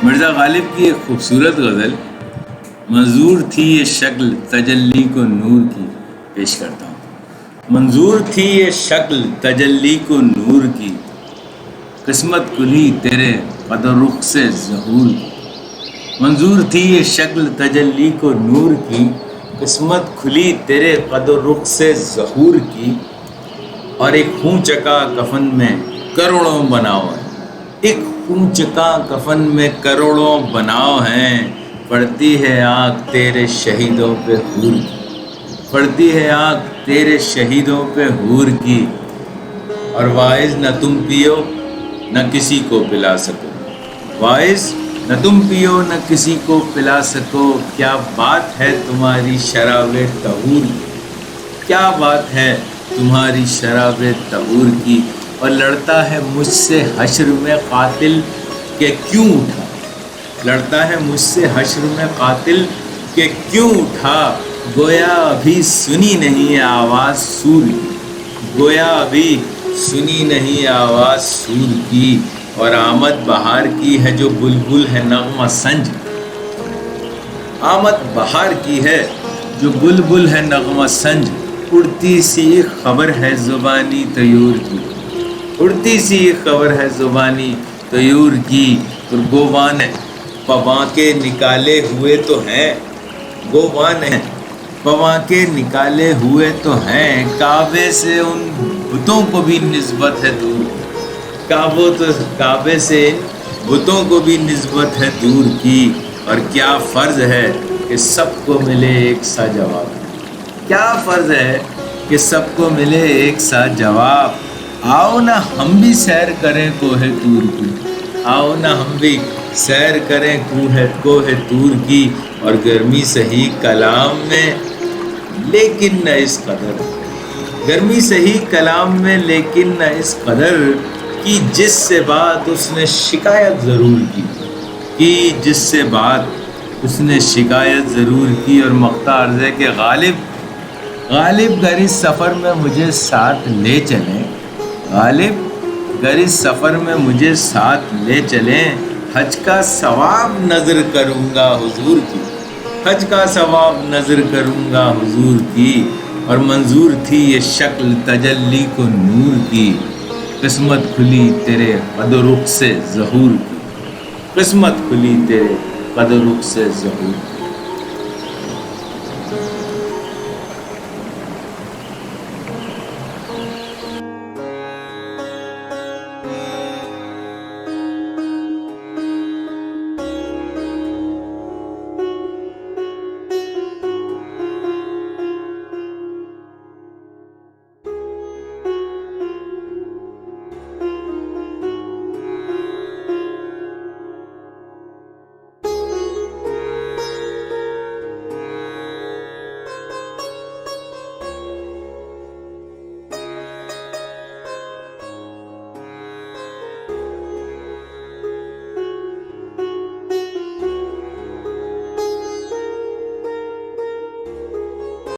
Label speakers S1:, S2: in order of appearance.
S1: مرزا غالب کی ایک خوبصورت غزل منظور تھی یہ شکل تجلی کو نور کی پیش کرتا ہوں۔ منظور تھی یہ شکل تجلی کو نور کی، قسمت کھلی تیرے قد و رخ سے ظہور کی۔ منظور تھی یہ شکل تجلی کو نور کی، قسمت کھلی تیرے قد و رخ سے ظہور کی۔ اور ایک خون چکا کفن میں کروڑوں بناؤ ہے، ایک خون چکا کفن میں کروڑوں بناؤ ہیں۔ پڑتی ہے آنکھ تیرے شہیدوں پہ حور کی، پڑتی ہے آنکھ تیرے شہیدوں پہ حور کی۔ اور واعظ نہ تم پیو نہ کسی کو پلا سکو، واعظ نہ تم پیو نہ کسی کو پلا سکو۔ کیا بات ہے تمہاری شراب طہور کی، کیا بات ہے تمہاری شراب طہور کی۔ اور لڑتا ہے مجھ سے حشر میں قاتل کہ کیوں اٹھا، لڑتا ہے مجھ سے حشر میں قاتل کہ کیوں اٹھا۔ گویا ابھی سنی نہیں آواز سور کی، گویا ابھی سنی نہیں آواز سور کی۔ اور آمد بہار کی ہے جو بلبل ہے نغمہ سنج، آمد بہار کی ہے جو بلبل ہے نغمہ سنج۔ اڑتی سی خبر ہے زبانی طیور کی، اڑتی سی خبر ہے زبانی طیور کی۔ اور گوبان پواں کے نکالے ہوئے تو ہیں، گوبان پواں کے نکالے ہوئے تو ہیں۔ کعبے سے ان بتوں کو بھی نسبت ہے دور، کعبے سے ان بتوں کو بھی نسبت ہے دور کی۔ اور کیا فرض ہے کہ سب کو ملے ایک سا جواب، کیا فرض ہے کہ سب کو ملے ایک سا جواب۔ آؤ نہ ہم بھی سیر کریں کوہ طور کی، آؤ نہ ہم بھی سیر کریں کوہ طور کی۔ اور گرمی سہی کلام میں لیکن نہ اس قدر، گرمی سہی کلام میں لیکن نہ اس قدر کی جس سے بات اس نے شکایت ضرور کی جس سے بات اس نے شکایت ضرور کی۔ اور مقطع عرض ہے کہ غالب گر اس سفر میں مجھے ساتھ لے چلیں، غالب گر اس سفر میں مجھے ساتھ لے چلیں۔ حج کا ثواب نظر کروں گا حضور کی، حج کا ثواب نظر کروں گا حضور کی۔ اور منظور تھی یہ شکل تجلی کو نور کی، قسمت کھلی تیرے قد و رخ سے ظہور کی، قسمت کھلی تیرے قد و رخ سے ظہور کی۔